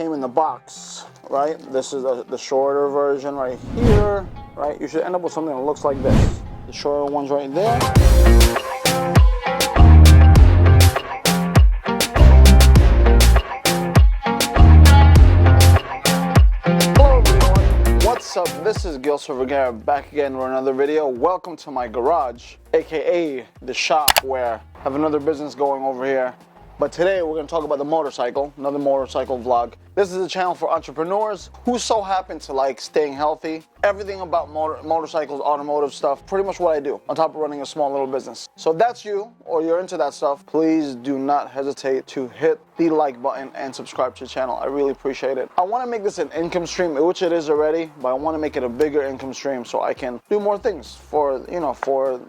came in the box, right? This is the shorter version right here, right? You should end up with something that looks like this. The shorter one's right there. What's up? This is Gsxr back again with another video. Welcome to my garage, aka the shop, where I have another business going over here. But today we're going to talk about the motorcycle, another motorcycle vlog. This is a channel for entrepreneurs who so happen to like staying healthy. Everything about motorcycles, automotive stuff, pretty much what I do, on top of running a small little business. So if that's you, or you're into that stuff, please do not hesitate to hit the like button and subscribe to the channel. I really appreciate it. I want to make this an income stream, which it is already, but I want to make it a bigger income stream so I can do more things for, you know, for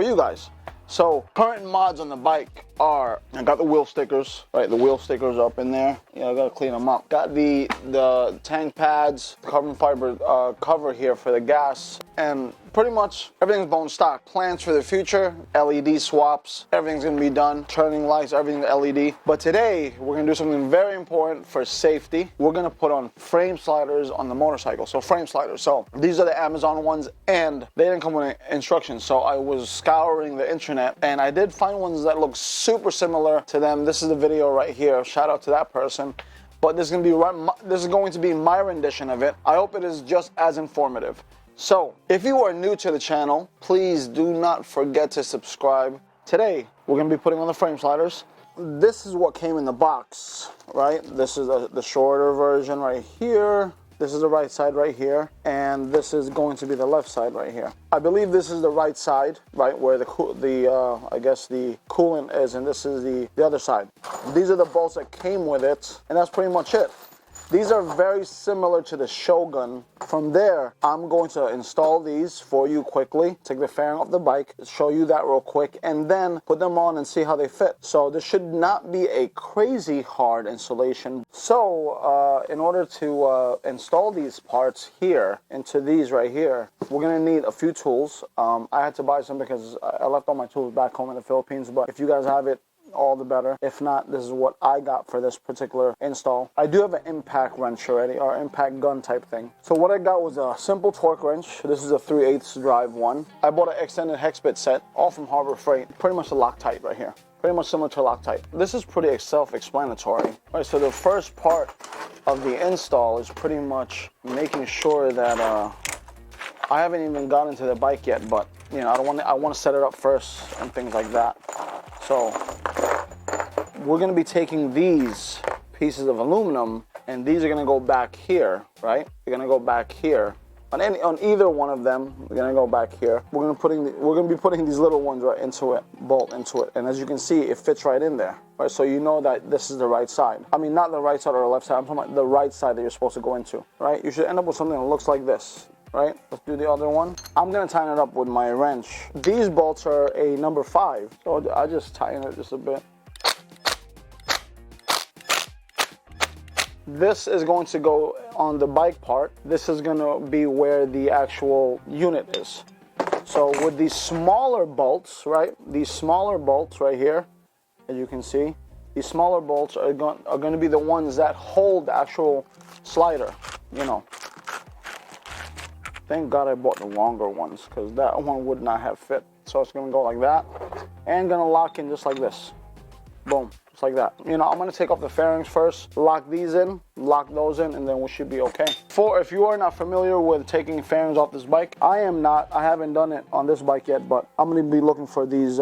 you guys. So current mods on the bike are, I got the wheel stickers, right? The wheel stickers up in there. Yeah, I gotta clean them up. Got the tank pads, carbon fiber cover here for the gas, and pretty much everything's bone stock. Plans for the future, LED swaps, everything's gonna be done. Turning lights, everything LED. But today, we're gonna do something very important for safety. We're gonna put on frame sliders on the motorcycle. So frame sliders. So these are the Amazon ones, and they didn't come with instructions. So I was scouring the internet, and I did find ones that look super similar to them. This is the video right here. Shout out to that person. But this is going to be my rendition of it. I hope it is just as informative. So, if you are new to the channel, please do not forget to subscribe. Today, we're going to be putting on the frame sliders. This is what came in the box, right? This is the shorter version right here. This is the right side right here, and this is going to be the left side right here. I believe this is the right side, right, where I guess the coolant is, and this is the other side. These are the bolts that came with it, and that's pretty much it. These are very similar to the Shogun. From there, I'm going to install these for you quickly, take the fairing off the bike, show you that real quick, and then put them on and see how they fit. So this should not be a crazy hard installation. So in order to install these parts here into these right here, we're gonna need a few tools. I had to buy some because I left all my tools back home in the Philippines, but if you guys have it, all the better. If not, this is what I got for this particular install. I do have an impact wrench already, or impact gun type thing. So what I got was a simple torque wrench. This is a 3/8 drive one. I bought an extended hex bit set, all from Harbor Freight. Pretty much a Loctite right here. Pretty much similar to Loctite. This is pretty self-explanatory. All right, so the first part of the install is pretty much making sure that I haven't even gotten to the bike yet, but you know, I want to set it up first and things like that. So we're going to be taking these pieces of aluminum, and these are going to go back here, right? They're going to go back here. On either one of them, we're going to go back here. We're going to be putting these little ones right into it, bolt into it. And as you can see, it fits right in there. Right? So you know that this is the right side. I mean, not the right side or the left side. I'm talking about the right side that you're supposed to go into, right? You should end up with something that looks like this. Right, let's do the other one. I'm gonna tighten it up with my wrench. These bolts are a number 5, so I just tighten it just a bit. This is going to go on the bike part. This is gonna be where the actual unit is. So with these smaller bolts, right, these smaller bolts right here, as you can see, these smaller bolts are going to be the ones that hold the actual slider, you know. Thank God I bought the longer ones, because that one would not have fit. So it's going to go like that, and going to lock in just like this. Boom, just like that. You know, I'm going to take off the fairings first, lock these in, lock those in, and then we should be okay. If you are not familiar with taking fairings off this bike, I haven't done it on this bike yet, but I'm going to be looking for these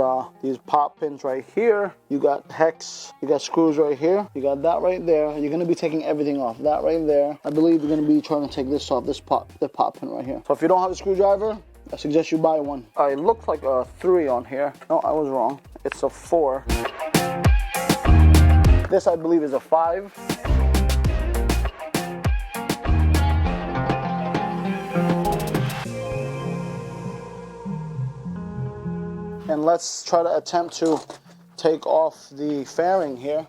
pop pins right here. You got hex, you got screws right here, you got that right there. You're going to be taking everything off, that right there. I believe you're going to be trying to take this off, the pop pin right here. So if you don't have a screwdriver, I suggest you buy one. It looked like a 3 on here. No, I was wrong. It's a 4. This, I believe, is a 5. And let's try to attempt to take off the fairing here.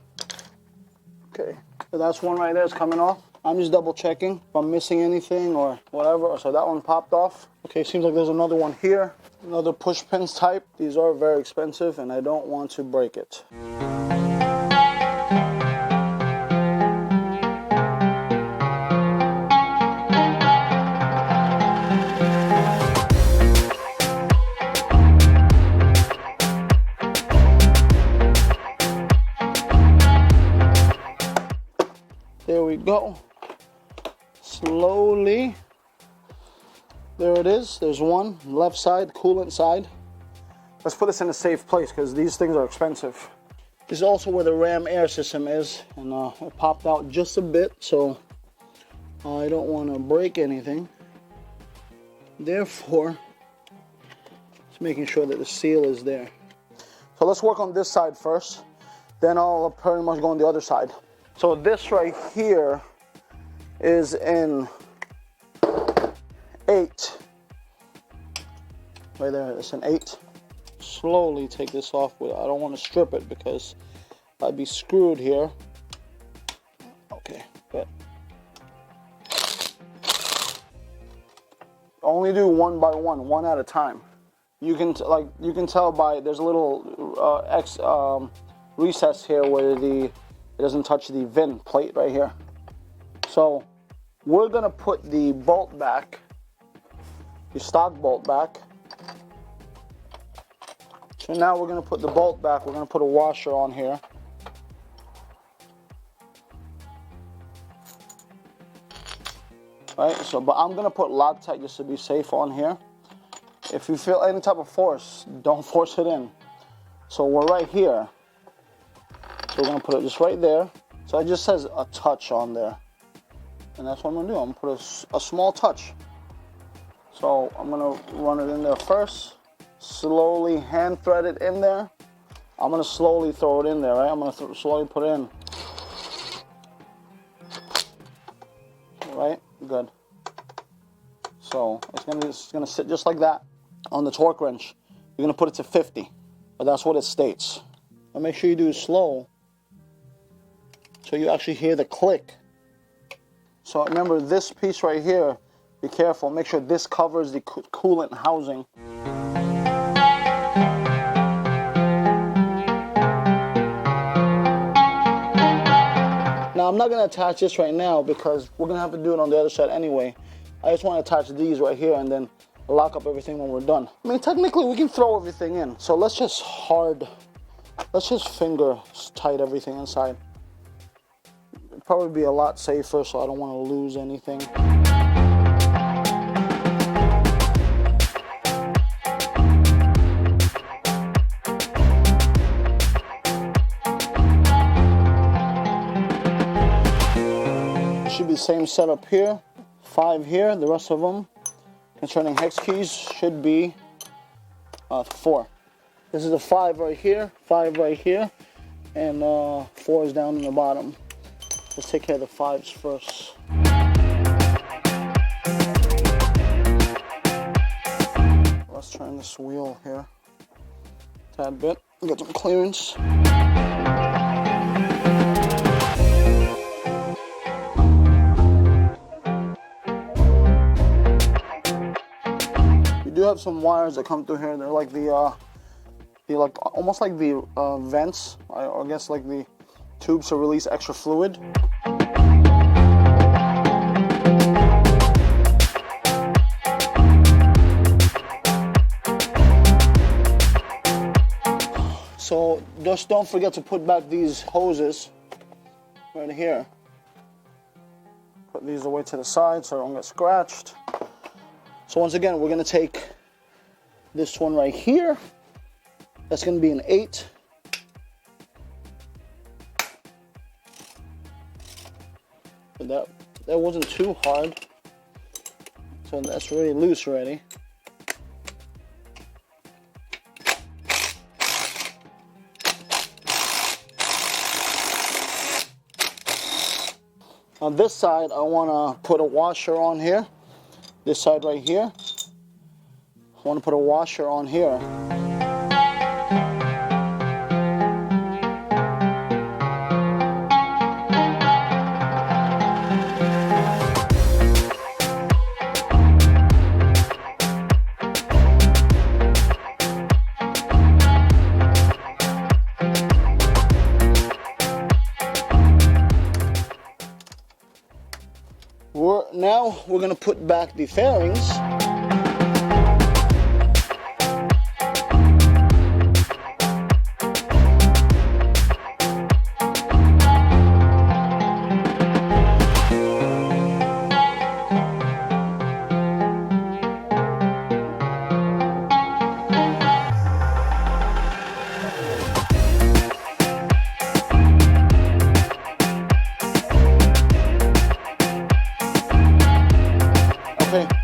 Okay, so that's one right there is coming off. I'm just double checking if I'm missing anything or whatever. So that one popped off. Okay, seems like there's another one here. Another push pins type. These are very expensive and I don't want to break it. There we go. Slowly. There it is. There's one. Left side, coolant side. Let's put this in a safe place because these things are expensive. This is also where the ram air system is. And it popped out just a bit, so I don't want to break anything. Therefore, just making sure that the seal is there. So let's work on this side first. Then I'll pretty much go on the other side. So this right here is in 8. Right there, it's an 8. Slowly take this off. I don't want to strip it because I'd be screwed here. Okay, good. Only do one by one, one at a time. You can tell by there's a little recess here where it doesn't touch the VIN plate right here. So we're gonna put the bolt back, the stock bolt back. So now we're gonna put the bolt back. We're gonna put a washer on here. Right, so but I'm gonna put Loctite just to be safe on here. If you feel any type of force, don't force it in. So we're right here. So we're gonna put it just right there. So it just says a touch on there. And that's what I'm gonna do. I'm gonna put a small touch. So I'm gonna run it in there first. Slowly hand thread it in there. I'm gonna slowly throw it in there, right? I'm gonna slowly put it in. Right? Good. So it's gonna sit just like that on the torque wrench. You're gonna put it to 50, but that's what it states. And make sure you do it slow, so you actually hear the click. So remember this piece right here. Be careful. Make sure this covers the coolant housing. Now I'm not going to attach this right now because we're going to have to do it on the other side anyway. I just want to attach these right here and then lock up everything when we're done. I mean, technically we can throw everything in. So let's just finger tight everything inside. It'd probably be a lot safer, so I don't want to lose anything. Should be the same setup here. 5 here. The rest of them concerning hex keys should be 4. This is a 5 right here, 5 right here, and 4 is down in the bottom. Let's take care of the 5s first. Let's turn this wheel here a tad bit, get some clearance. You do have some wires that come through here. They're like almost like the vents, or I guess like the tubes to release extra fluid. So just don't forget to put back these hoses right here. Put these away to the side so they don't get scratched. So once again, we're going to take this one right here. That's going to be an 8. But that wasn't too hard. So that's really loose already. On this side, I want to put a washer on here. This side right here. I want to put a washer on here. Now we're going to put back the fairings.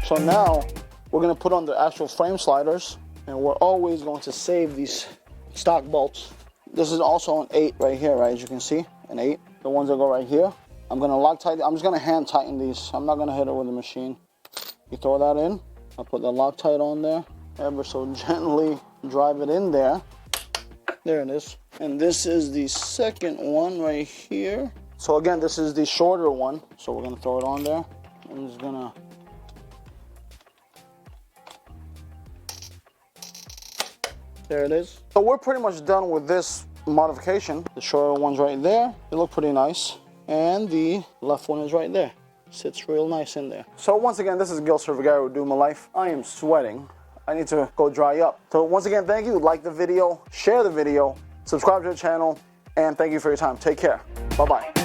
So now we're gonna put on the actual frame sliders, and we're always going to save these stock bolts. This is also an 8 right here, right? As you can see, an 8. The ones that go right here. I'm gonna Loctite. I'm just gonna hand tighten these. I'm not gonna hit it with a machine. You throw that in. I'll put the Loctite on there. Ever so gently drive it in there. There it is. And this is the second one right here. So again, this is the shorter one. So we're gonna throw it on there. I'm just gonna. There it is. So we're pretty much done with this modification. The shorter one's right there. They look pretty nice. And the left one is right there. Sits real nice in there. So once again, this is Gsxr with Do My Life. I am sweating. I need to go dry up. So once again, thank you. Like the video, share the video, subscribe to the channel, and thank you for your time. Take care. Bye-bye.